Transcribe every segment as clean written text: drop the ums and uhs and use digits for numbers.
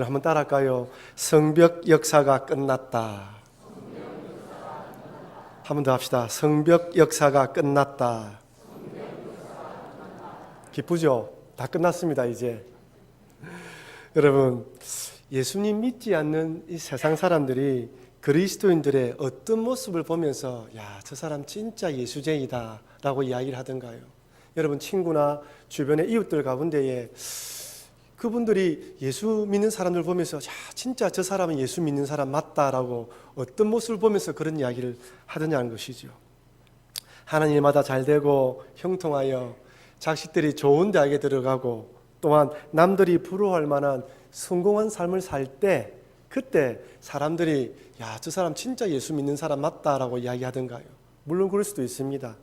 한번 따라할까요? 성벽 역사가 끝났다. 한 번 더 합시다. 성벽 역사가 끝났다. 기쁘죠? 다 끝났습니다, 이제. 여러분, 예수님 믿지 않는 이 세상 사람들이 그리스도인들의 어떤 모습을 보면서 야, 저 사람 진짜 예수쟁이다 라고 이야기를 하던가요? 여러분, 친구나 주변의 이웃들 가운데에 그분들이 예수 믿는 사람들 보면서 야, 진짜 저 사람은 예수 믿는 사람 맞다라고 어떤 모습을 보면서 그런 이야기를 하느냐는 것이죠. 하나님마다 잘 되고 형통하여 자식들이 좋은 대학에 들어가고 또한 남들이 부러워할 만한 성공한 삶을 살 때 그때 사람들이 야, 저 사람 진짜 예수 믿는 사람 맞다라고 이야기하던가요? 물론 그럴 수도 있습니다.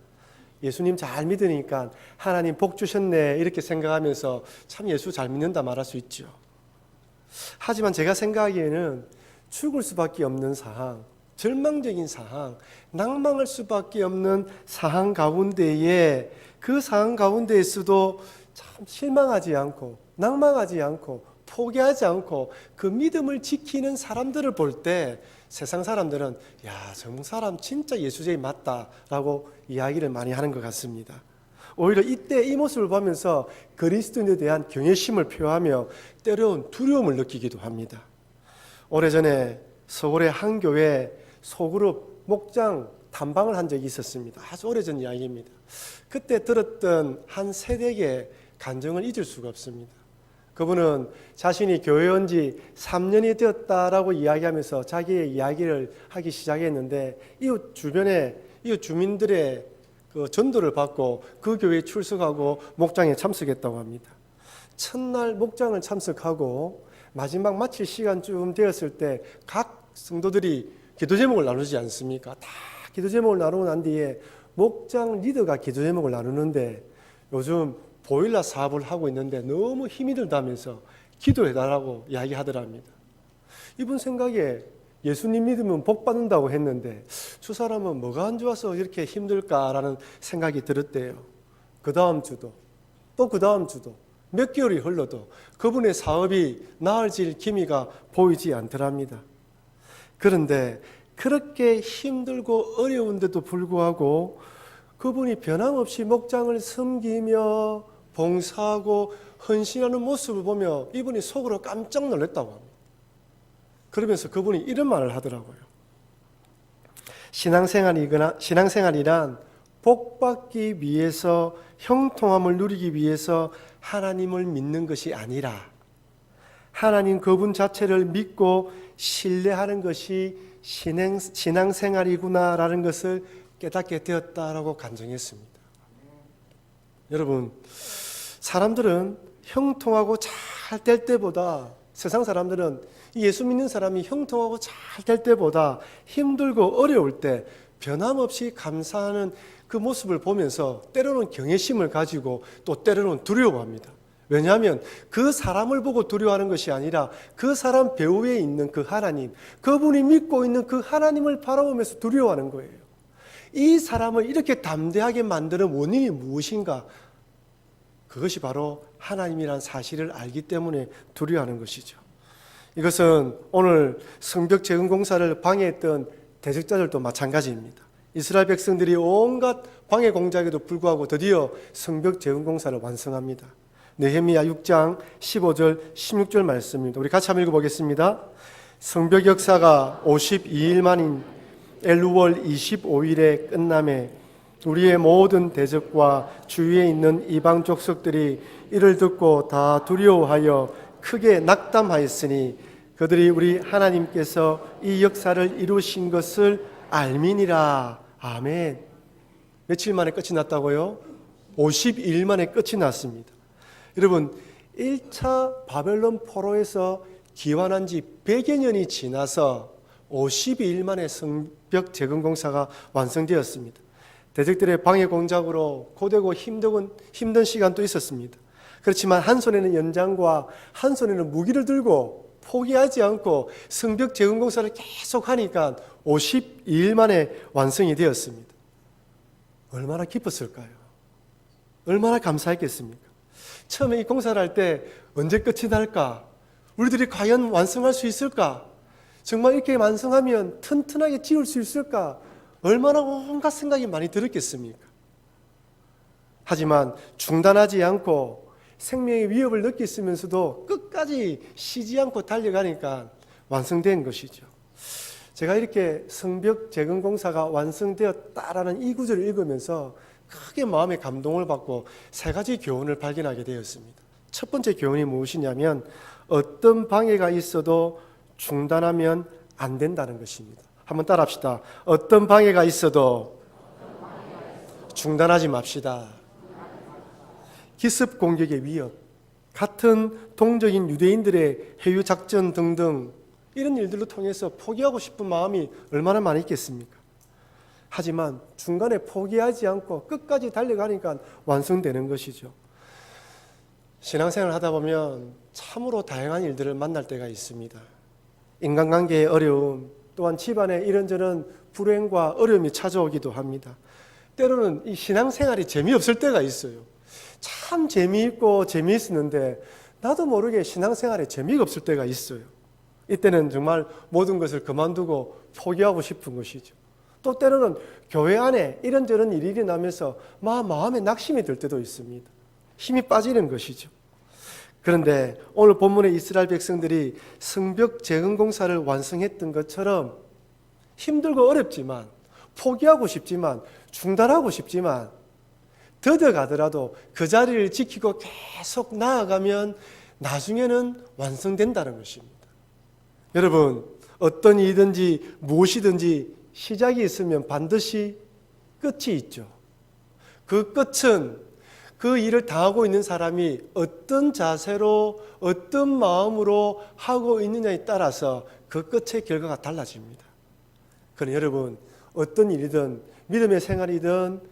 예수님 잘 믿으니까 하나님 복 주셨네 이렇게 생각하면서 참 예수 잘 믿는다 말할 수 있죠. 하지만 제가 생각하기에는 죽을 수밖에 없는 상황, 절망적인 상황, 낭망할 수밖에 없는 상황 가운데에 그 상황 가운데에서도 참 실망하지 않고 낭망하지 않고 포기하지 않고 그 믿음을 지키는 사람들을 볼 때 세상 사람들은 야, 저 사람 진짜 예수쟁이 맞다라고 이야기를 많이 하는 것 같습니다. 오히려 이때 이 모습을 보면서 그리스도인에 대한 경외심을 표하며 때로는 두려움을 느끼기도 합니다. 오래전에 서울의 한 교회 소그룹 목장 탐방을 한 적이 있었습니다. 아주 오래전 이야기입니다. 그때 들었던 한 세대의 간증을 잊을 수가 없습니다. 그분은 자신이 교회 온 지 3년이 되었다라고 이야기하면서 자기의 이야기를 하기 시작했는데 이웃 주민들의 그 전도를 받고 그 교회에 출석하고 목장에 참석했다고 합니다. 첫날 목장을 참석하고 마지막 마칠 시간쯤 되었을 때 각 성도들이 기도 제목을 나누지 않습니까? 다 기도 제목을 나누고 난 뒤에 목장 리더가 기도 제목을 나누는데 요즘 보일러 사업을 하고 있는데 너무 힘이 들다면서 기도해달라고 이야기하더랍니다. 이분 생각에 예수님 믿으면 복 받는다고 했는데 저 사람은 뭐가 안 좋아서 이렇게 힘들까라는 생각이 들었대요. 그 다음 주도 또 그 다음 주도 몇 개월이 흘러도 그분의 사업이 나아질 기미가 보이지 않더랍니다. 그런데 그렇게 힘들고 어려운데도 불구하고 그분이 변함없이 목장을 섬기며 봉사하고 헌신하는 모습을 보며 이분이 속으로 깜짝 놀랐다고 합니다. 그러면서 그분이 이런 말을 하더라고요. 신앙생활이란 복받기 위해서 형통함을 누리기 위해서 하나님을 믿는 것이 아니라 하나님 그분 자체를 믿고 신뢰하는 것이 신앙생활이구나라는 것을 깨닫게 되었다라고 간증했습니다. 여러분, 사람들은 형통하고 잘 될 때보다 세상 사람들은 예수 믿는 사람이 형통하고 잘 될 때보다 힘들고 어려울 때 변함없이 감사하는 그 모습을 보면서 때로는 경외심을 가지고 또 때로는 두려워합니다. 왜냐하면 그 사람을 보고 두려워하는 것이 아니라 그 사람 배후에 있는 그 하나님, 그분이 믿고 있는 그 하나님을 바라보면서 두려워하는 거예요. 이 사람을 이렇게 담대하게 만드는 원인이 무엇인가? 그것이 바로 하나님이란 사실을 알기 때문에 두려워하는 것이죠. 이것은 오늘 성벽 재건 공사를 방해했던 대적자들도 마찬가지입니다. 이스라엘 백성들이 온갖 방해 공작에도 불구하고 드디어 성벽 재건 공사를 완성합니다. 느헤미야 6장 15절 16절 말씀입니다. 우리 같이 한번 읽어보겠습니다. 성벽 역사가 52일 만인 엘루월 25일에 끝남에 우리의 모든 대적과 주위에 있는 이방 족속들이 이를 듣고 다 두려워하여 크게 낙담하였으니 그들이 우리 하나님께서 이 역사를 이루신 것을 알미니라. 아멘. 며칠 만에 끝이 났다고요? 52일 만에 끝이 났습니다. 여러분, 1차 바벨론 포로에서 기환한 지 100여 년이 지나서 52일 만에 성벽 재건 공사가 완성되었습니다. 대적들의 방해 공작으로 고되고 힘든 시간도 있었습니다. 그렇지만 한 손에는 연장과 한 손에는 무기를 들고 포기하지 않고 성벽 재건 공사를 계속 하니까 52일 만에 완성이 되었습니다. 얼마나 기뻤을까요? 얼마나 감사했겠습니까? 처음에 이 공사를 할 때 언제 끝이 날까? 우리들이 과연 완성할 수 있을까? 정말 이렇게 완성하면 튼튼하게 지을 수 있을까? 얼마나 온갖 생각이 많이 들었겠습니까? 하지만 중단하지 않고 생명의 위협을 느꼈으면서도 끝까지 쉬지 않고 달려가니까 완성된 것이죠. 제가 이렇게 성벽 재건 공사가 완성되었다라는 이 구절을 읽으면서 크게 마음의 감동을 받고 세 가지 교훈을 발견하게 되었습니다. 첫 번째 교훈이 무엇이냐면 어떤 방해가 있어도 중단하면 안 된다는 것입니다. 한번 따라합시다. 어떤 방해가 있어도 중단하지 맙시다. 기습 공격의 위협, 같은 동적인 유대인들의 해유 작전 등등 이런 일들로 통해서 포기하고 싶은 마음이 얼마나 많이 있겠습니까? 하지만 중간에 포기하지 않고 끝까지 달려가니까 완성되는 것이죠. 신앙생활을 하다 보면 참으로 다양한 일들을 만날 때가 있습니다. 인간관계의 어려움, 또한 집안에 이런저런 불행과 어려움이 찾아오기도 합니다. 때로는 이 신앙생활이 재미없을 때가 있어요. 참 재미있고 재미있었는데 나도 모르게 신앙생활에 재미가 없을 때가 있어요. 이때는 정말 모든 것을 그만두고 포기하고 싶은 것이죠. 또 때로는 교회 안에 이런저런 일이 일어나면서 마음에 낙심이 들 때도 있습니다. 힘이 빠지는 것이죠. 그런데 오늘 본문의 이스라엘 백성들이 성벽 재건 공사를 완성했던 것처럼 힘들고 어렵지만 포기하고 싶지만 중단하고 싶지만 더뎌가더라도 그 자리를 지키고 계속 나아가면 나중에는 완성된다는 것입니다. 여러분, 어떤 일이든지 무엇이든지 시작이 있으면 반드시 끝이 있죠. 그 끝은 그 일을 당하고 있는 사람이 어떤 자세로 어떤 마음으로 하고 있느냐에 따라서 그 끝의 결과가 달라집니다. 그러나 여러분, 어떤 일이든 믿음의 생활이든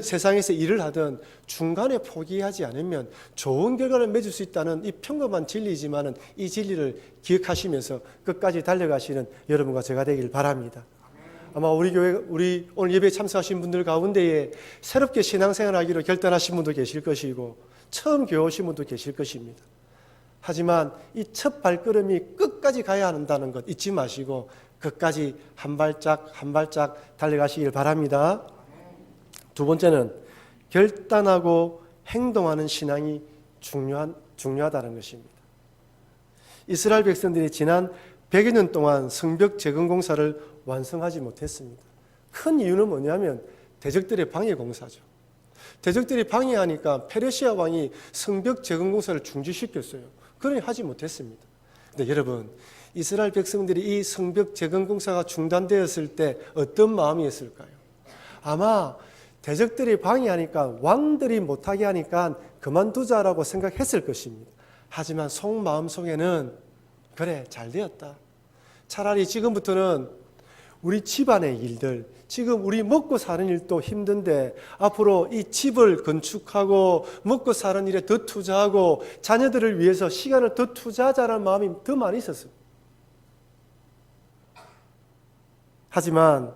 세상에서 일을 하든 중간에 포기하지 않으면 좋은 결과를 맺을 수 있다는 이 평범한 진리이지만 이 진리를 기억하시면서 끝까지 달려가시는 여러분과 제가 되길 바랍니다. 아마 우리 오늘 예배에 참석하신 분들 가운데에 새롭게 신앙생활하기로 결단하신 분도 계실 것이고 처음 교회 오신 분도 계실 것입니다. 하지만 이 첫 발걸음이 끝까지 가야 한다는 것 잊지 마시고 끝까지 한 발짝 한 발짝 달려가시길 바랍니다. 두 번째는 결단하고 행동하는 신앙이 중요하다는 것입니다. 이스라엘 백성들이 지난 100여 년 동안 성벽 재건 공사를 완성하지 못했습니다. 큰 이유는 뭐냐면 대적들의 방해 공사죠. 대적들이 방해하니까 페르시아 왕이 성벽 재건 공사를 중지시켰어요. 그러니 하지 못했습니다. 근데 여러분, 이스라엘 백성들이 이 성벽 재건 공사가 중단되었을 때 어떤 마음이었을까요? 아마 대적들이 방해하니까 왕들이 못하게 하니까 그만두자라고 생각했을 것입니다. 하지만 속마음 속에는 그래, 잘 되었다. 차라리 지금부터는 우리 집안의 일들, 지금 우리 먹고 사는 일도 힘든데 앞으로 이 집을 건축하고 먹고 사는 일에 더 투자하고 자녀들을 위해서 시간을 더 투자하자는 마음이 더 많이 있었어요. 하지만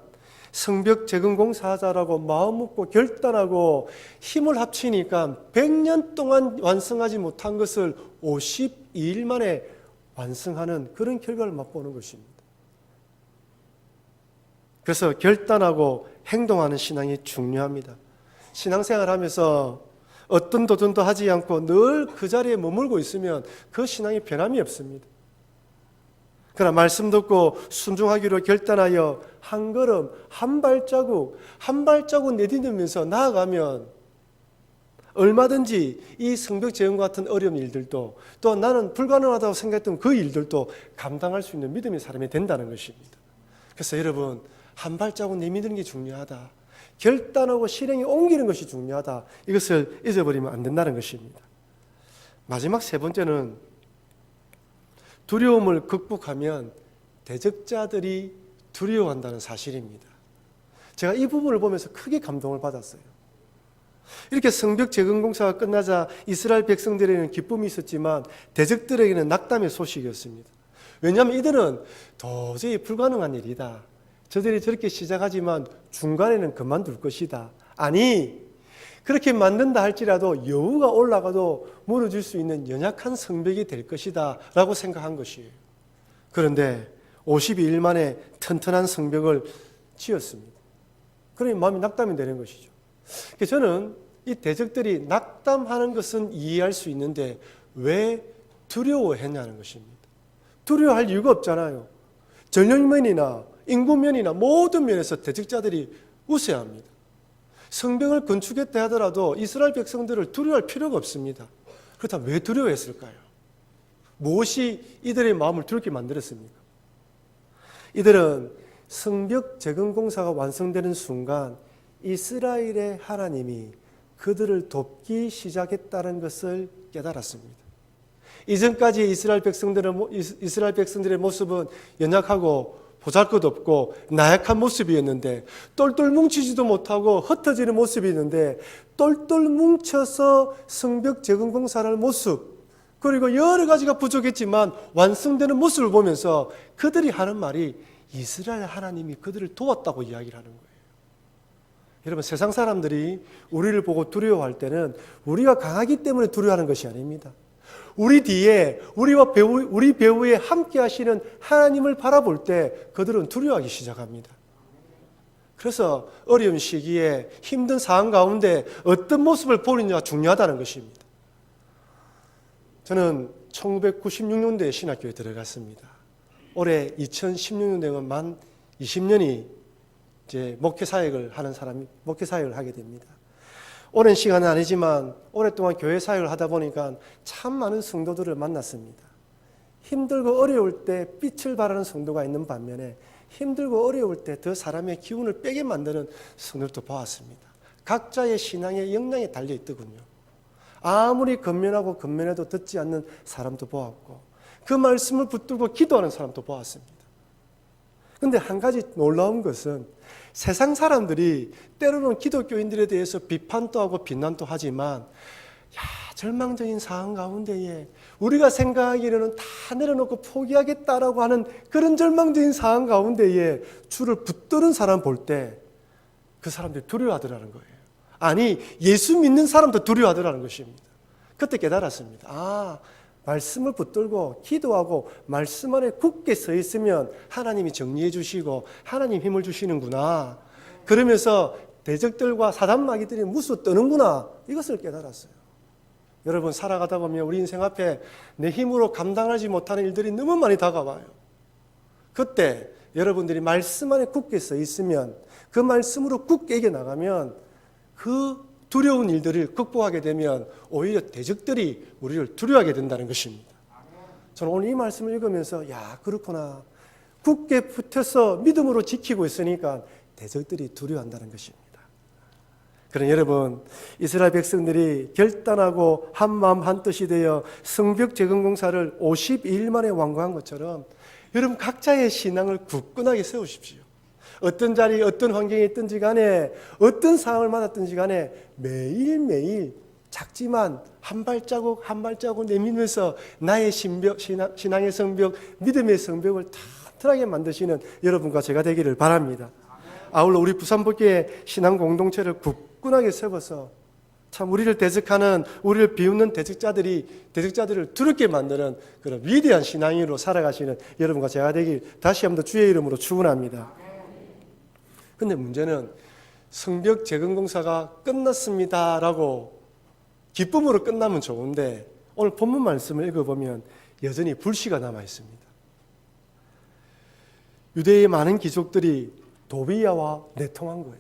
성벽 재건 공사하자라고 마음 먹고 결단하고 힘을 합치니까 100년 동안 완성하지 못한 것을 52일 만에 완성하는 그런 결과를 맛보는 것입니다. 그래서 결단하고 행동하는 신앙이 중요합니다. 신앙생활하면서 어떤 도전도 하지 않고 늘 그 자리에 머물고 있으면 그 신앙이 변함이 없습니다. 그러나 말씀 듣고 순종하기로 결단하여 한 걸음, 한 발자국 내딛으면서 나아가면 얼마든지 이 성벽 재건과 같은 어려운 일들도 또 나는 불가능하다고 생각했던 그 일들도 감당할 수 있는 믿음의 사람이 된다는 것입니다. 그래서 여러분, 한 발자국 내미는 게 중요하다. 결단하고 실행에 옮기는 것이 중요하다. 이것을 잊어버리면 안 된다는 것입니다. 마지막 세 번째는 두려움을 극복하면 대적자들이 두려워한다는 사실입니다. 제가 이 부분을 보면서 크게 감동을 받았어요. 이렇게 성벽 재건 공사가 끝나자 이스라엘 백성들에게는 기쁨이 있었지만 대적들에게는 낙담의 소식이었습니다. 왜냐하면 이들은 도저히 불가능한 일이다. 저들이 저렇게 시작하지만 중간에는 그만둘 것이다. 아니, 그렇게 만든다 할지라도 여우가 올라가도 무너질 수 있는 연약한 성벽이 될 것이다 라고 생각한 것이에요. 그런데 52일 만에 튼튼한 성벽을 지었습니다. 그러니 마음이 낙담이 되는 것이죠. 저는 이 대적들이 낙담하는 것은 이해할 수 있는데 왜 두려워했냐는 것입니다. 두려워할 이유가 없잖아요. 전력면이나 인구면이나 모든 면에서 대적자들이 우세합니다. 성벽을 건축했다 하더라도 이스라엘 백성들을 두려워할 필요가 없습니다. 그렇다면 왜 두려워했을까요? 무엇이 이들의 마음을 두렵게 만들었습니까? 이들은 성벽 재건 공사가 완성되는 순간 이스라엘의 하나님이 그들을 돕기 시작했다는 것을 깨달았습니다. 이전까지 이스라엘 백성들의 모습은 연약하고 보잘것없고 나약한 모습이었는데, 똘똘 뭉치지도 못하고 흩어지는 모습이었는데, 똘똘 뭉쳐서 성벽 재건 공사를 하는 모습, 그리고 여러 가지가 부족했지만 완성되는 모습을 보면서 그들이 하는 말이 이스라엘 하나님이 그들을 도왔다고 이야기를 하는 거예요. 여러분, 세상 사람들이 우리를 보고 두려워할 때는 우리가 강하기 때문에 두려워하는 것이 아닙니다. 우리 뒤에 우리 배후에 함께 하시는 하나님을 바라볼 때 그들은 두려워하기 시작합니다. 그래서 어려운 시기에 힘든 상황 가운데 어떤 모습을 보느냐가 중요하다는 것입니다. 저는 1996년도에 신학교에 들어갔습니다. 올해 2016년도면 만 20년이 이제 목회사역을 하게 됩니다. 오랜 시간은 아니지만 오랫동안 교회 사역을 하다 보니까 참 많은 성도들을 만났습니다. 힘들고 어려울 때 빛을 발하는 성도가 있는 반면에 힘들고 어려울 때 더 사람의 기운을 빼게 만드는 성도들도 보았습니다. 각자의 신앙의 역량에 달려 있더군요. 아무리 건면해도 듣지 않는 사람도 보았고, 그 말씀을 붙들고 기도하는 사람도 보았습니다. 그런데 한 가지 놀라운 것은 세상 사람들이 때로는 기독교인들에 대해서 비판도 하고 비난도 하지만, 절망적인 상황 가운데에 우리가 생각하기로는 다 내려놓고 포기하겠다라고 하는 그런 절망적인 상황 가운데에 주를 붙드는 사람 볼 때 그 사람들이 두려워하더라는 거예요. 아니, 예수 믿는 사람도 두려워하더라는 것입니다. 그때 깨달았습니다. 말씀을 붙들고 기도하고 말씀 안에 굳게 서 있으면 하나님이 정리해 주시고 하나님 힘을 주시는구나. 그러면서 대적들과 사단마귀들이 무수 떠는구나. 이것을 깨달았어요. 여러분, 살아가다 보면 우리 인생 앞에 내 힘으로 감당하지 못하는 일들이 너무 많이 다가와요. 그때 여러분들이 말씀 안에 굳게 서 있으면, 그 말씀으로 굳게 이겨나가면, 그 두려운 일들을 극복하게 되면 오히려 대적들이 우리를 두려워하게 된다는 것입니다. 저는 오늘 이 말씀을 읽으면서 그렇구나. 굳게 붙어서 믿음으로 지키고 있으니까 대적들이 두려워한다는 것입니다. 그럼 여러분, 이스라엘 백성들이 결단하고 한마음 한뜻이 되어 성벽 재건 공사를 52일 만에 완공한 것처럼 여러분 각자의 신앙을 굳건하게 세우십시오. 어떤 자리, 어떤 환경에 있든지 간에, 어떤 상황을 만났든지 간에 매일매일 작지만 한 발자국 한 발자국 내밀면서 나의 신앙의 성벽, 믿음의 성벽을 튼튼하게 만드시는 여러분과 제가 되기를 바랍니다. 아울러 우리 부산복교의 신앙 공동체를 굳건하게 세워서 참 우리를 대적하는, 우리를 비웃는 대적자들을 두렵게 만드는 그런 위대한 신앙인으로 살아가시는 여러분과 제가 되길 다시 한번 주의 이름으로 축원합니다. 근데 문제는 성벽 재건 공사가 끝났습니다라고 기쁨으로 끝나면 좋은데, 오늘 본문 말씀을 읽어보면 여전히 불씨가 남아 있습니다. 유대의 많은 귀족들이 도비야와 내통한 거예요.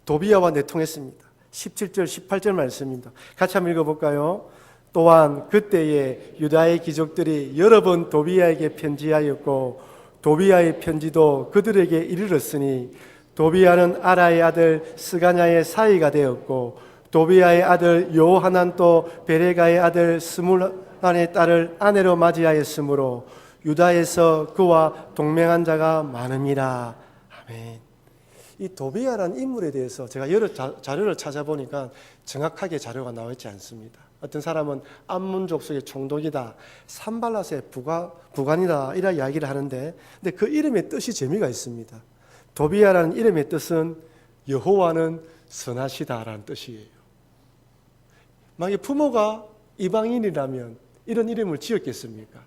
도비야와 내통했습니다. 17절 18절 말씀입니다. 같이 한번 읽어볼까요? 또한 그때에 유다의 귀족들이 여러 번 도비야에게 편지하였고 도비야의 편지도 그들에게 이르렀으니 도비야는 아라의 아들 스가냐의 사이가 되었고 도비야의 아들 요하난도 베레가의 아들 스물란의 딸을 아내로 맞이하였으므로 유다에서 그와 동맹한 자가 많음이라. 아멘. 이 도비야라는 인물에 대해서 제가 여러 자료를 찾아보니까 정확하게 자료가 나와 있지 않습니다. 어떤 사람은 암몬족 속의 총독이다, 산발랏의 부관이다 이런 이야기를 하는데, 근데 그 이름의 뜻이 재미가 있습니다. 도비야라는 이름의 뜻은 여호와는 선하시다라는 뜻이에요. 만약에 부모가 이방인이라면 이런 이름을 지었겠습니까?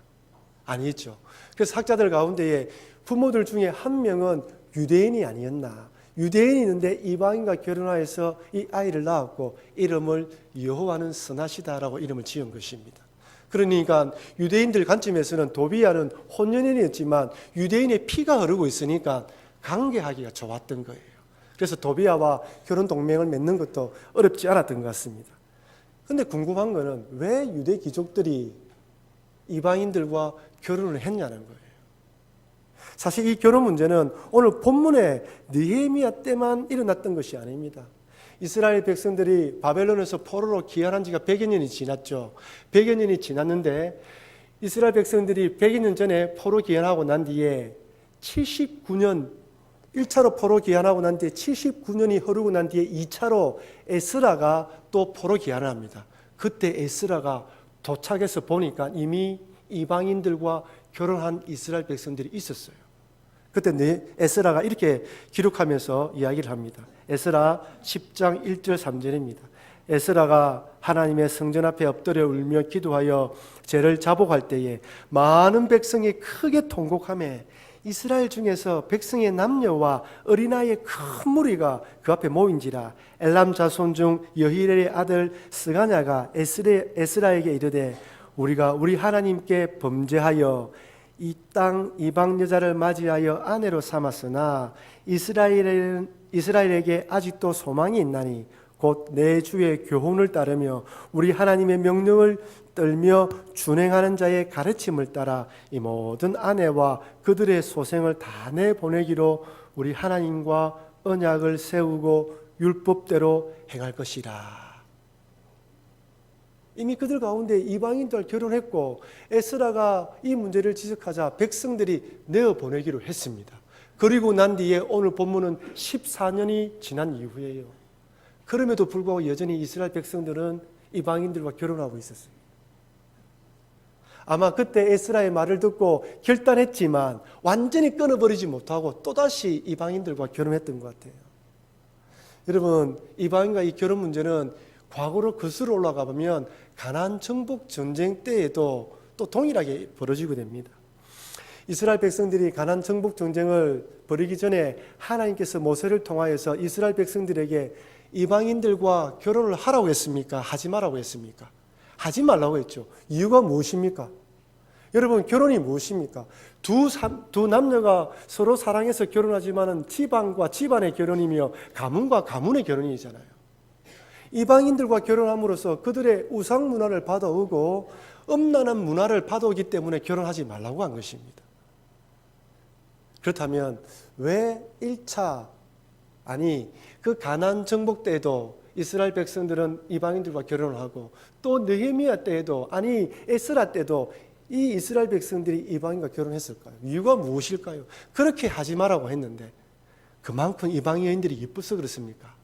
아니죠. 그래서 학자들 가운데에 부모들 중에 한 명은 유대인이 아니었나. 유대인이는데 이방인과 결혼하여서 이 아이를 낳았고 이름을 여호와는 선하시다라고 이름을 지은 것입니다. 그러니까 유대인들 관점에서는 도비아는 혼연인이었지만 유대인의 피가 흐르고 있으니까 관계하기가 좋았던 거예요. 그래서 도비아와 결혼 동맹을 맺는 것도 어렵지 않았던 것 같습니다. 그런데 궁금한 거는 왜 유대 귀족들이 이방인들과 결혼을 했냐는 거예요. 사실 이 결혼 문제는 오늘 본문의 느헤미야 때만 일어났던 것이 아닙니다. 이스라엘 백성들이 바벨론에서 포로로 귀환한 지가 100여 년이 지났죠. 100여 년이 지났는데 이스라엘 백성들이 100여 년 전에 포로 귀환하고 난 뒤에 79년 1차로 포로 귀환하고 난 뒤에 79년이 흐르고 난 뒤에 2차로 에스라가 또 포로 귀환을 합니다. 그때 에스라가 도착해서 보니까 이미 이방인들과 결혼한 이스라엘 백성들이 있었어요. 그때 에스라가 이렇게 기록하면서 이야기를 합니다. 에스라 10장 1절 3절입니다. 에스라가 하나님의 성전 앞에 엎드려 울며 기도하여 죄를 자복할 때에 많은 백성이 크게 통곡하며 이스라엘 중에서 백성의 남녀와 어린아이의 큰 무리가 그 앞에 모인지라. 엘람 자손 중 여히렐의 아들 스가냐가 에스라에게 이르되 우리가 우리 하나님께 범죄하여 이 땅 이방 여자를 맞이하여 아내로 삼았으나 이스라엘에게 아직도 소망이 있나니 곧 내 주의 교훈을 따르며 우리 하나님의 명령을 떨며 준행하는 자의 가르침을 따라 이 모든 아내와 그들의 소생을 다 내보내기로 우리 하나님과 언약을 세우고 율법대로 행할 것이라. 이미 그들 가운데 이방인들 결혼했고 에스라가 이 문제를 지적하자 백성들이 내어보내기로 했습니다. 그리고 난 뒤에 오늘 본문은 14년이 지난 이후에요. 그럼에도 불구하고 여전히 이스라엘 백성들은 이방인들과 결혼하고 있었어요. 아마 그때 에스라의 말을 듣고 결단했지만 완전히 끊어버리지 못하고 또다시 이방인들과 결혼했던 것 같아요. 여러분, 이방인과 이 결혼 문제는 과거로 거슬러 올라가 보면 가나안 정복 전쟁 때에도 또 동일하게 벌어지게 됩니다. 이스라엘 백성들이 가나안 정복 전쟁을 벌이기 전에 하나님께서 모세를 통하여서 이스라엘 백성들에게 이방인들과 결혼을 하라고 했습니까? 하지 말라고 했습니까? 하지 말라고 했죠. 이유가 무엇입니까? 여러분, 결혼이 무엇입니까? 두 남녀가 서로 사랑해서 결혼하지만은 지방과 지방의 결혼이며 가문과 가문의 결혼이잖아요. 이방인들과 결혼함으로써 그들의 우상 문화를 받아오고 음란한 문화를 받아오기 때문에 결혼하지 말라고 한 것입니다. 그렇다면 왜 1차 그 가나안 정복 때에도 이스라엘 백성들은 이방인들과 결혼을 하고 또 느헤미야 때에도 에스라 때도 이 이스라엘 백성들이 이방인과 결혼했을까요? 이유가 무엇일까요? 그렇게 하지 말라고 했는데 그만큼 이방 여인들이 예뻐서 그렇습니까?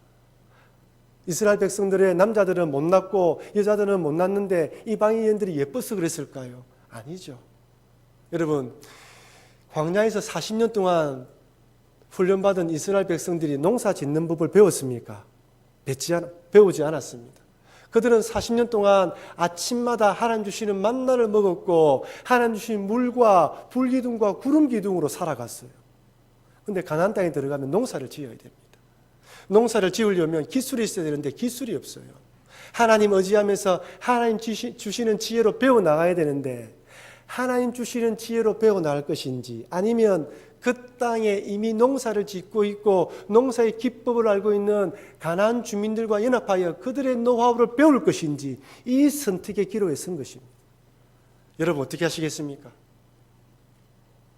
이스라엘 백성들의 남자들은 못 낳고 여자들은 못 낳는데 이방 여인들이 예뻐서 그랬을까요? 아니죠. 여러분, 광야에서 40년 동안 훈련받은 이스라엘 백성들이 농사 짓는 법을 배웠습니까? 배우지 않았습니다. 그들은 40년 동안 아침마다 하나님 주시는 만나를 먹었고 하나님 주신 물과 불기둥과 구름기둥으로 살아갔어요. 그런데 가나안 땅에 들어가면 농사를 지어야 됩니다. 농사를 지으려면 기술이 있어야 되는데 기술이 없어요. 하나님 의지하면서 하나님 주시는 지혜로 배워나가야 되는데 하나님 주시는 지혜로 배워나갈 것인지 아니면 그 땅에 이미 농사를 짓고 있고 농사의 기법을 알고 있는 가나안 주민들과 연합하여 그들의 노하우를 배울 것인지 이 선택의 기로에 선 것입니다. 여러분 어떻게 하시겠습니까?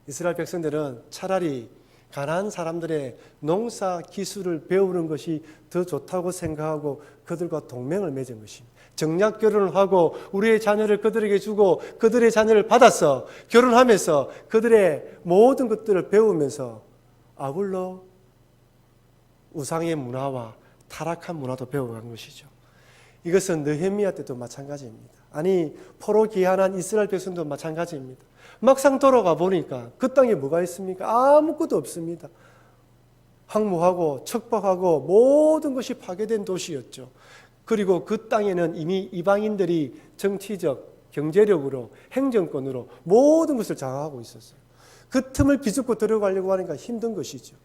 이스라엘 백성들은 차라리 가나안 사람들의 농사 기술을 배우는 것이 더 좋다고 생각하고 그들과 동맹을 맺은 것입니다. 정략 결혼을 하고 우리의 자녀를 그들에게 주고 그들의 자녀를 받아서 결혼하면서 그들의 모든 것들을 배우면서 아울러 우상의 문화와 타락한 문화도 배워간 것이죠. 이것은 느헤미야 때도 마찬가지입니다. 포로 귀환한 이스라엘 백성도 마찬가지입니다. 막상 돌아가 보니까 그 땅에 뭐가 있습니까? 아무것도 없습니다. 황무하고 척박하고 모든 것이 파괴된 도시였죠. 그리고 그 땅에는 이미 이방인들이 정치적, 경제력으로, 행정권으로 모든 것을 장악하고 있었어요. 그 틈을 비집고 들어가려고 하니까 힘든 것이죠.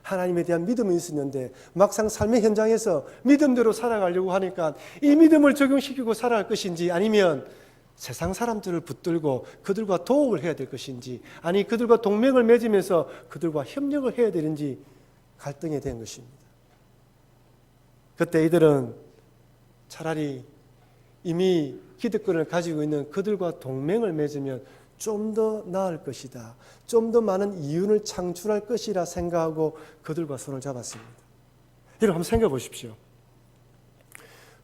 하나님에 대한 믿음은 있었는데 막상 삶의 현장에서 믿음대로 살아가려고 하니까 이 믿음을 적용시키고 살아갈 것인지, 아니면 세상 사람들을 붙들고 그들과 도움을 해야 될 것인지, 아니 그들과 동맹을 맺으면서 그들과 협력을 해야 되는지 갈등이 된 것입니다. 그때 이들은 차라리 이미 기득권을 가지고 있는 그들과 동맹을 맺으면 좀 더 나을 것이다, 좀 더 많은 이윤을 창출할 것이라 생각하고 그들과 손을 잡았습니다. 여러분 한번 생각해 보십시오.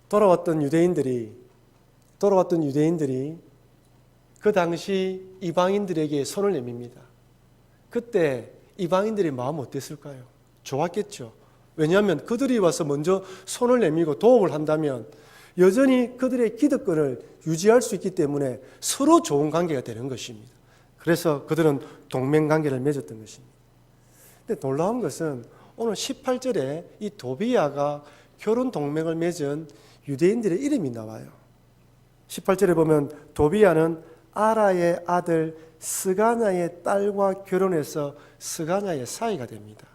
돌아왔던 유대인들이 그 당시 이방인들에게 손을 내밉니다. 그때 이방인들의 마음 어땠을까요? 좋았겠죠. 왜냐하면 그들이 와서 먼저 손을 내밀고 도움을 한다면 여전히 그들의 기득권을 유지할 수 있기 때문에 서로 좋은 관계가 되는 것입니다. 그래서 그들은 동맹관계를 맺었던 것입니다. 근데 놀라운 것은 오늘 18절에 이 도비야가 결혼 동맹을 맺은 유대인들의 이름이 나와요. 18절에 보면 도비야는 아라의 아들 스가냐의 딸과 결혼해서 스가냐의 사이가 됩니다.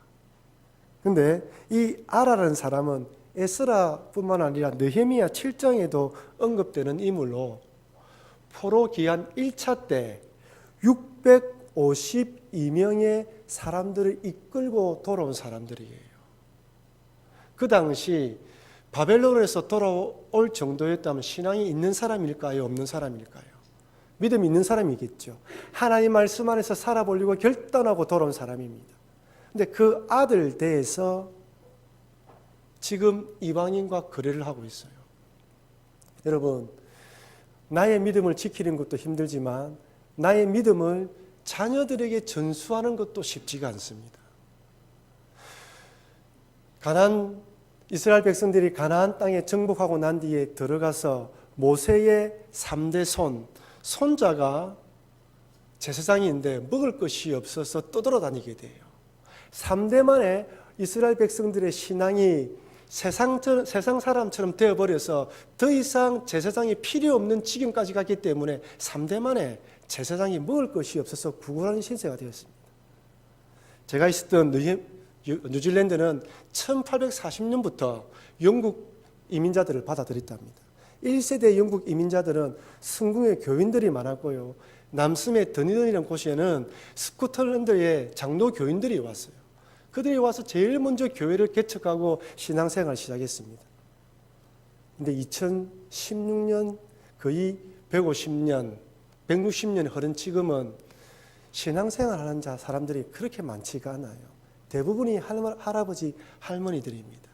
그런데 이 아라라는 사람은 에스라뿐만 아니라 느헤미야 7장에도 언급되는 인물로 포로 기한 1차 때 652명의 사람들을 이끌고 돌아온 사람들이에요. 그 당시 바벨론에서 돌아올 정도였다면 신앙이 있는 사람일까요? 없는 사람일까요? 믿음이 있는 사람이겠죠. 하나님 말씀 안에서 살아보려고 결단하고 돌아온 사람입니다. 그런데 그 아들 대에서 지금 이방인과 거래를 하고 있어요. 여러분, 나의 믿음을 지키는 것도 힘들지만 나의 믿음을 자녀들에게 전수하는 것도 쉽지가 않습니다. 이스라엘 백성들이 가나안 땅에 정복하고 난 뒤에 들어가서 모세의 3대 손자가 제사장인데 먹을 것이 없어서 떠돌아다니게 돼요. 3대 만에 이스라엘 백성들의 신앙이 세상 사람처럼 되어버려서 더 이상 제사장이 필요 없는 지경까지 갔기 때문에 3대 만에 제사장이 먹을 것이 없어서 구걸하는 신세가 되었습니다. 제가 있었던 뉴질랜드는 1840년부터 영국 이민자들을 받아들였답니다. 1세대 영국 이민자들은 성공의 교인들이 많았고요. 남섬의 드니던이라는 곳에는 스코틀랜드의 장로 교인들이 왔어요. 그들이 와서 제일 먼저 교회를 개척하고 신앙생활을 시작했습니다. 그런데 2016년 거의 150년, 160년 흐른 지금은 신앙생활하는 사람들이 그렇게 많지가 않아요. 대부분이 할아버지, 할머니들입니다.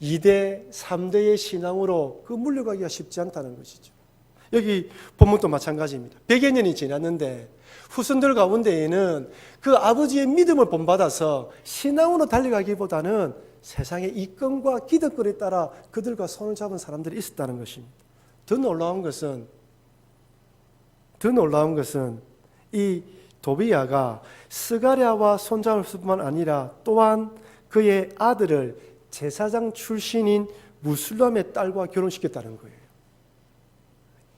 2대, 3대의 신앙으로 그 물려가기가 쉽지 않다는 것이죠. 여기 본문도 마찬가지입니다. 100여 년이 지났는데 후손들 가운데에는 그 아버지의 믿음을 본받아서 신앙으로 달려가기보다는 세상의 이권과 기득권에 따라 그들과 손을 잡은 사람들이 있었다는 것입니다. 더 놀라운 것은 이 도비야가 스가랴와 손잡을 뿐만 아니라 또한 그의 아들을 제사장 출신인 무술람의 딸과 결혼시켰다는 거예요.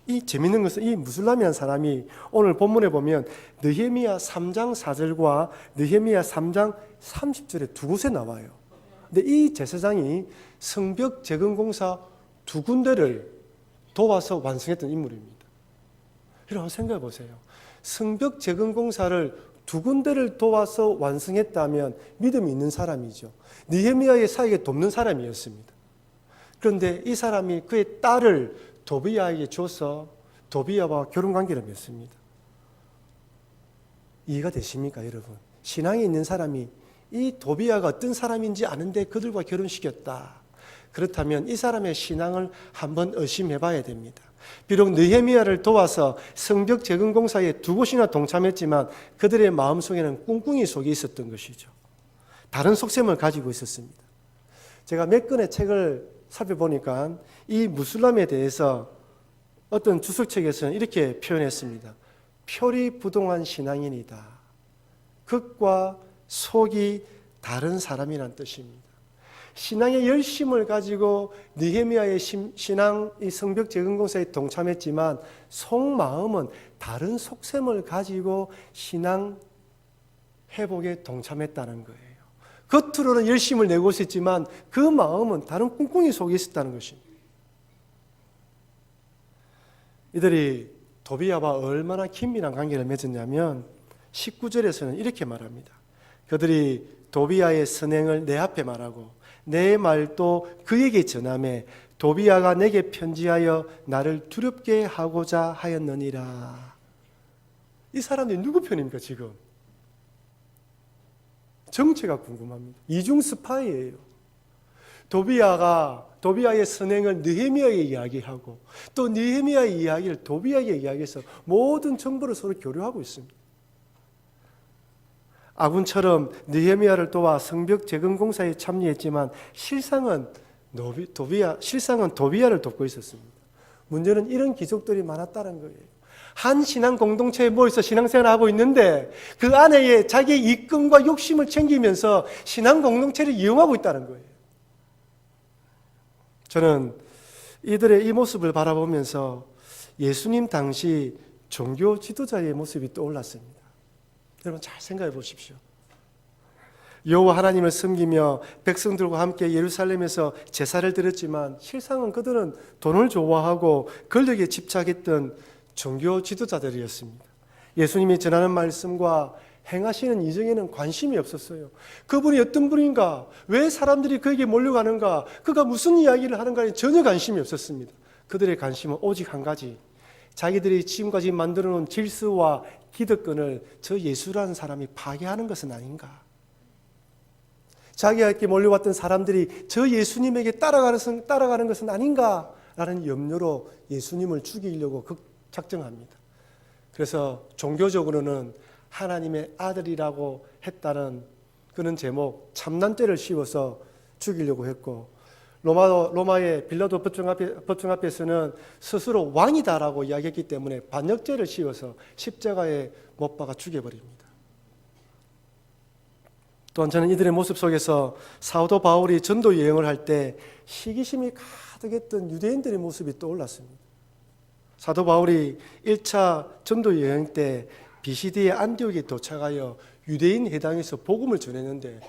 이 재밌는 것은 이 무술람이라는 사람이 오늘 본문에 보면 느헤미야 3장 4절과 느헤미야 3장 30절에 두 곳에 나와요. 근데 이 제사장이 성벽 재건공사 2군데를 도와서 완성했던 인물입니다. 여러분 생각해 보세요. 성벽 재건공사를 2군데를 도와서 완성했다면 믿음이 있는 사람이죠. 느헤미야의 사역에 돕는 사람이었습니다. 그런데 이 사람이 그의 딸을 도비야에게 줘서 도비야와 결혼관계를 맺습니다. 이해가 되십니까, 여러분? 신앙이 있는 사람이 이 도비야가 어떤 사람인지 아는데 그들과 결혼시켰다. 그렇다면 이 사람의 신앙을 한번 의심해 봐야 됩니다. 비록 느헤미야를 도와서 성벽 재건공사에 2곳이나 동참했지만 그들의 마음속에는 꿍꿍이 속에 있었던 것이죠. 다른 속셈을 가지고 있었습니다. 제가 몇 권의 책을 살펴보니까 이 무슬람에 대해서 어떤 주석책에서는 이렇게 표현했습니다. 표리부동한 신앙인이다. 극과 속이 다른 사람이란 뜻입니다. 신앙의 열심을 가지고 느헤미야의 신앙 이 성벽 재건공사에 동참했지만 속마음은 다른 속셈을 가지고 신앙 회복에 동참했다는 거예요. 겉으로는 열심을 내고 있었지만 그 마음은 다른 꿍꿍이 속에 있었다는 것입니다. 이들이 도비야와 얼마나 긴밀한 관계를 맺었냐면 19절에서는 이렇게 말합니다. 그들이 도비야의 선행을 내 앞에 말하고 내 말도 그에게 전하매 도비야가 내게 편지하여 나를 두렵게 하고자 하였느니라. 이 사람들이 누구 편입니까 지금? 정체가 궁금합니다. 이중 스파이예요. 도비야의 선행을 느헤미야에게 이야기하고 또 느헤미야의 이야기를 도비야에게 이야기해서 모든 정보를 서로 교류하고 있습니다. 아군처럼 느헤미야를 도와 성벽 재건 공사에 참여했지만 실상은 도비야를 돕고 있었습니다. 문제는 이런 기적들이 많았다는 거예요. 한 신앙 공동체에 모여서 신앙생활을 하고 있는데 그 안에 자기의 이권과 욕심을 챙기면서 신앙 공동체를 이용하고 있다는 거예요. 저는 이들의 이 모습을 바라보면서 예수님 당시 종교 지도자의 모습이 떠올랐습니다. 여러분 잘 생각해 보십시오. 여호와 하나님을 섬기며 백성들과 함께 예루살렘에서 제사를 드렸지만 실상은 그들은 돈을 좋아하고 권력에 집착했던 종교 지도자들이었습니다. 예수님이 전하는 말씀과 행하시는 이정에는 관심이 없었어요. 그분이 어떤 분인가, 왜 사람들이 그에게 몰려가는가, 그가 무슨 이야기를 하는가에 전혀 관심이 없었습니다. 그들의 관심은 오직 한 가지, 자기들이 지금까지 만들어 놓은 질서와 기득권을 저 예수라는 사람이 파괴하는 것은 아닌가, 자기에게 몰려왔던 사람들이 저 예수님에게 따라가는 것은 아닌가라는 염려로 예수님을 죽이려고 작정합니다. 그래서 종교적으로는 하나님의 아들이라고 했다는 그런 제목, 참난죄를 씌워서 죽이려고 했고, 로마의 빌라도 법정 앞에서는 스스로 왕이다라고 이야기했기 때문에 반역죄를 씌워서 십자가에 못 박아 죽여버립니다. 또한 저는 이들의 모습 속에서 사도 바울이 전도 여행을 할 때 시기심이 가득했던 유대인들의 모습이 떠올랐습니다. 사도 바울이 1차 전도 여행 때 BCD의 안디옥에 도착하여 유대인 회당에서 복음을 전했는데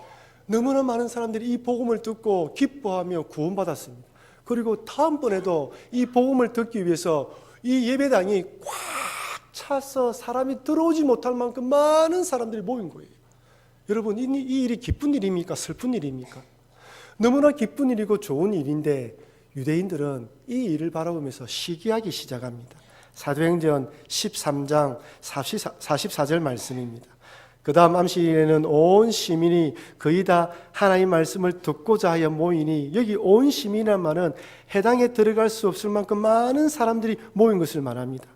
너무나 많은 사람들이 이 복음을 듣고 기뻐하며 구원받았습니다. 그리고 다음번에도 이 복음을 듣기 위해서 이 예배당이 꽉 차서 사람이 들어오지 못할 만큼 많은 사람들이 모인 거예요. 여러분, 이 일이 기쁜 일입니까? 슬픈 일입니까? 너무나 기쁜 일이고 좋은 일인데 유대인들은 이 일을 바라보면서 시기하기 시작합니다. 사도행전 13장 44절 말씀입니다. 그 다음 암시에는 온 시민이 거의 다 하나님의 말씀을 듣고자 하여 모이니, 여기 온 시민이라는 말은 해당에 들어갈 수 없을 만큼 많은 사람들이 모인 것을 말합니다.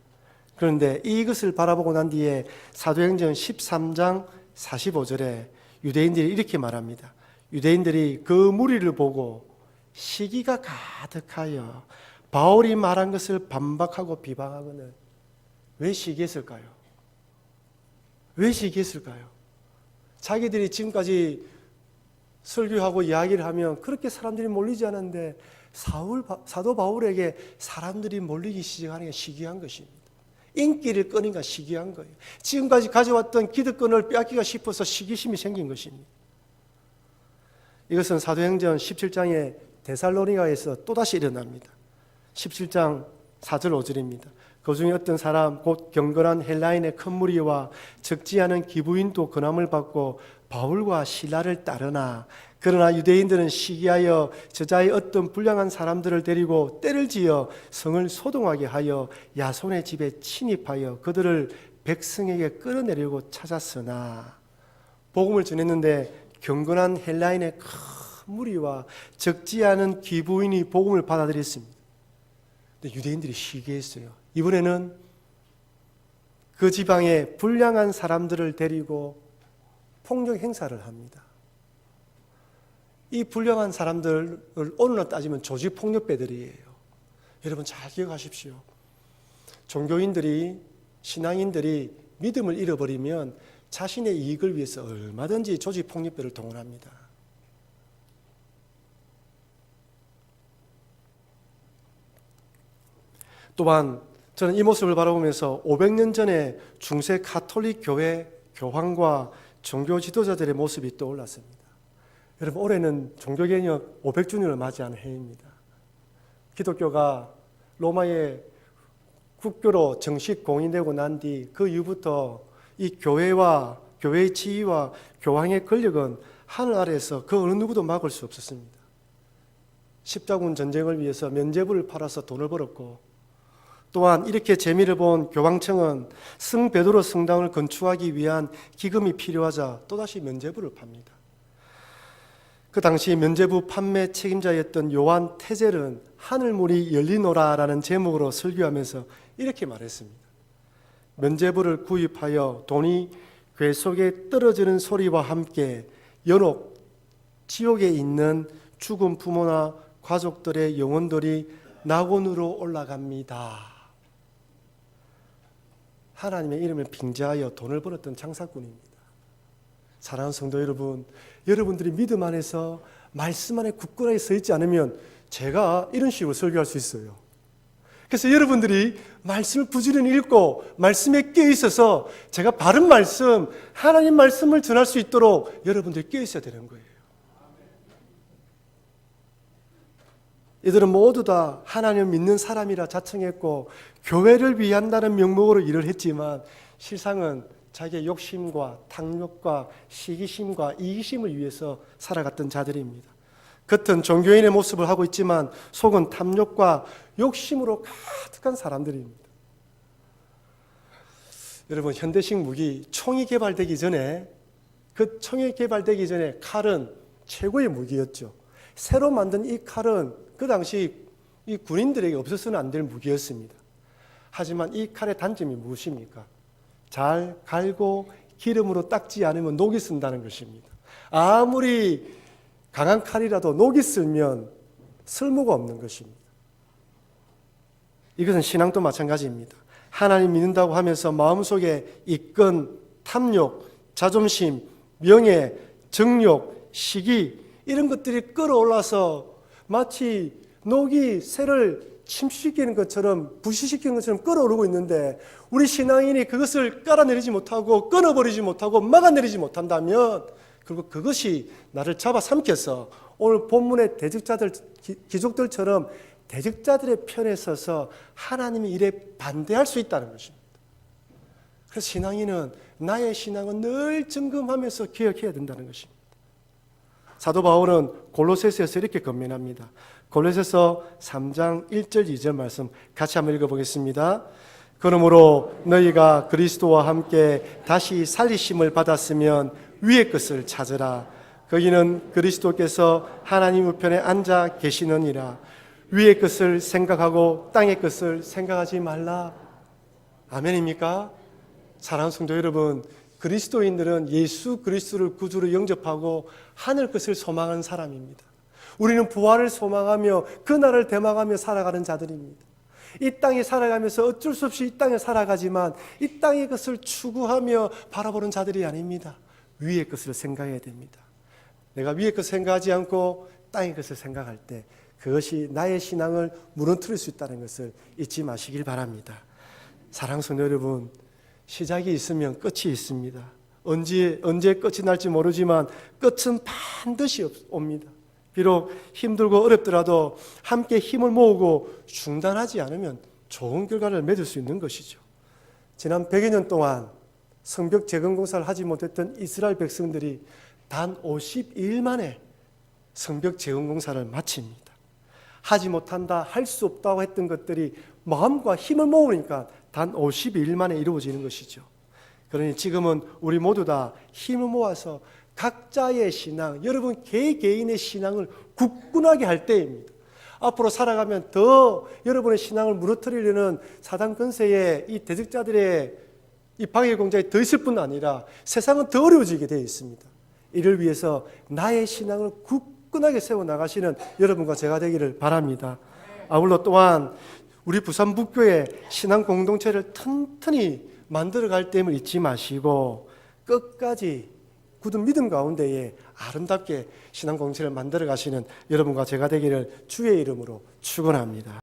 그런데 이것을 바라보고 난 뒤에 사도행전 13장 45절에 유대인들이 이렇게 말합니다. 유대인들이 그 무리를 보고 시기가 가득하여 바울이 말한 것을 반박하고 비방하거늘. 왜 시기했을까요? 왜 시기했을까요? 자기들이 지금까지 설교하고 이야기를 하면 그렇게 사람들이 몰리지 않았는데 사도 바울에게 사람들이 몰리기 시작하는 게 시기한 것입니다. 인기를 끄니까 시기한 거예요. 지금까지 가져왔던 기득권을 빼앗기가 싶어서 시기심이 생긴 것입니다. 이것은 사도행전 17장의 데살로니가에서 또다시 일어납니다. 17장 4절 5절입니다. 그 중에 어떤 사람 곧 경건한 헬라인의 큰 무리와 적지 않은 기부인도 권함을 받고 바울과 실라를 따르나, 그러나 유대인들은 시기하여 저자의 어떤 불량한 사람들을 데리고 때를 지어 성을 소동하게 하여 야손의 집에 침입하여 그들을 백성에게 끌어내려고 찾았으나, 복음을 전했는데 경건한 헬라인의 큰 무리와 적지 않은 기부인이 복음을 받아들였습니다. 근데 유대인들이 시기했어요. 이번에는 그 지방에 불량한 사람들을 데리고 폭력 행사를 합니다. 이 불량한 사람들을 오늘날 따지면 조직폭력배들이에요. 여러분 잘 기억하십시오. 종교인들이, 신앙인들이 믿음을 잃어버리면 자신의 이익을 위해서 얼마든지 조직 폭력배를 동원합니다. 또한 저는 이 모습을 바라보면서 500년 전에 중세 가톨릭 교회 교황과 종교 지도자들의 모습이 떠올랐습니다. 여러분, 올해는 종교개혁 500주년을 맞이하는 해입니다. 기독교가 로마의 국교로 정식 공인되고 난 뒤 그 이후부터 이 교회와 교회의 지위와 교황의 권력은 하늘 아래에서 그 어느 누구도 막을 수 없었습니다. 십자군 전쟁을 위해서 면죄부를 팔아서 돈을 벌었고, 또한 이렇게 재미를 본 교황청은 성 베드로 성당을 건축하기 위한 기금이 필요하자 또다시 면죄부를 팝니다. 그 당시 면죄부 판매 책임자였던 요한 테젤은 하늘문이 열리노라라는 제목으로 설교하면서 이렇게 말했습니다. 면죄부를 구입하여 돈이 궤 속에 떨어지는 소리와 함께 연옥 지옥에 있는 죽은 부모나 가족들의 영혼들이 낙원으로 올라갑니다. 하나님의 이름을 빙자하여 돈을 벌었던 장사꾼입니다. 사랑하는 성도 여러분, 여러분들이 믿음 안에서 말씀 안에 굳건하게 서 있지 않으면 제가 이런 식으로 설교할 수 있어요. 그래서 여러분들이 말씀을 부지런히 읽고 말씀에 깨어 있어서 제가 바른 말씀, 하나님 말씀을 전할 수 있도록 여러분들이 깨어 있어야 되는 거예요. 이들은 모두 다 하나님을 믿는 사람이라 자청했고 교회를 위한다는 명목으로 일을 했지만 실상은 자기의 욕심과 탐욕과 시기심과 이기심을 위해서 살아갔던 자들입니다. 겉은 종교인의 모습을 하고 있지만 속은 탐욕과 욕심으로 가득한 사람들입니다. 여러분, 현대식 무기 총이 개발되기 전에 칼은 최고의 무기였죠. 새로 만든 이 칼은 그 당시 이 군인들에게 없어서는 안 될 무기였습니다. 하지만 이 칼의 단점이 무엇입니까? 잘 갈고 기름으로 닦지 않으면 녹이 쓴다는 것입니다. 아무리 강한 칼이라도 녹이 쓸면 쓸모가 없는 것입니다. 이것은 신앙도 마찬가지입니다. 하나님 믿는다고 하면서 마음속에 이끈 탐욕, 자존심, 명예, 정욕, 시기 이런 것들이 끌어올라서 마치 녹이 새를 침식시키는 것처럼 부시시키는 것처럼 끌어오르고 있는데 우리 신앙인이 그것을 깔아내리지 못하고 끊어버리지 못하고 막아내리지 못한다면 결국 그것이 나를 잡아삼켜서 오늘 본문의 대적자들, 귀족들처럼 대적자들의 편에 서서 하나님의 일에 반대할 수 있다는 것입니다. 그래서 신앙인은 나의 신앙은 늘 점검하면서 기억해야 된다는 것입니다. 사도 바울은 골로새서에서 이렇게 권면합니다. 골로새서 3장 1절 2절 말씀 같이 한번 읽어보겠습니다. 그러므로 너희가 그리스도와 함께 다시 살리심을 받았으면 위의 것을 찾으라. 거기는 그리스도께서 하나님 우편에 앉아 계시느니라. 위의 것을 생각하고 땅의 것을 생각하지 말라. 아멘입니까? 사랑하는 성도 여러분, 그리스도인들은 예수 그리스도를 구주로 영접하고 하늘 것을 소망하는 사람입니다. 우리는 부활을 소망하며 그날을 대망하며 살아가는 자들입니다. 이 땅에 살아가면서 어쩔 수 없이 이 땅에 살아가지만 이 땅의 것을 추구하며 바라보는 자들이 아닙니다. 위의 것을 생각해야 됩니다. 내가 위의 것을 생각하지 않고 땅의 것을 생각할 때 그것이 나의 신앙을 무너뜨릴 수 있다는 것을 잊지 마시길 바랍니다. 사랑하는 성도 여러분, 시작이 있으면 끝이 있습니다. 언제 끝이 날지 모르지만 끝은 반드시 옵니다. 비록 힘들고 어렵더라도 함께 힘을 모으고 중단하지 않으면 좋은 결과를 맺을 수 있는 것이죠. 지난 100여 년 동안 성벽 재건 공사를 하지 못했던 이스라엘 백성들이 단 52일 만에 성벽 재건 공사를 마칩니다. 하지 못한다, 할 수 없다고 했던 것들이 마음과 힘을 모으니까 단 52일 만에 이루어지는 것이죠. 그러니 지금은 우리 모두 다 힘을 모아서 각자의 신앙, 여러분 개개인의 신앙을 굳건하게 할 때입니다. 앞으로 살아가면 더 여러분의 신앙을 무너뜨리려는 사단 권세의 이 대적자들의 이 방해 공작이 더 있을 뿐 아니라 세상은 더 어려워지게 되어 있습니다. 이를 위해서 나의 신앙을 굳건하게 세워나가시는 여러분과 제가 되기를 바랍니다. 아울러 또한 우리 부산 북교의 신앙 공동체를 튼튼히 만들어갈 때임을 잊지 마시고 끝까지 굳은 믿음 가운데에 아름답게 신앙 공동체를 만들어 가시는 여러분과 제가 되기를 주의 이름으로 축원합니다.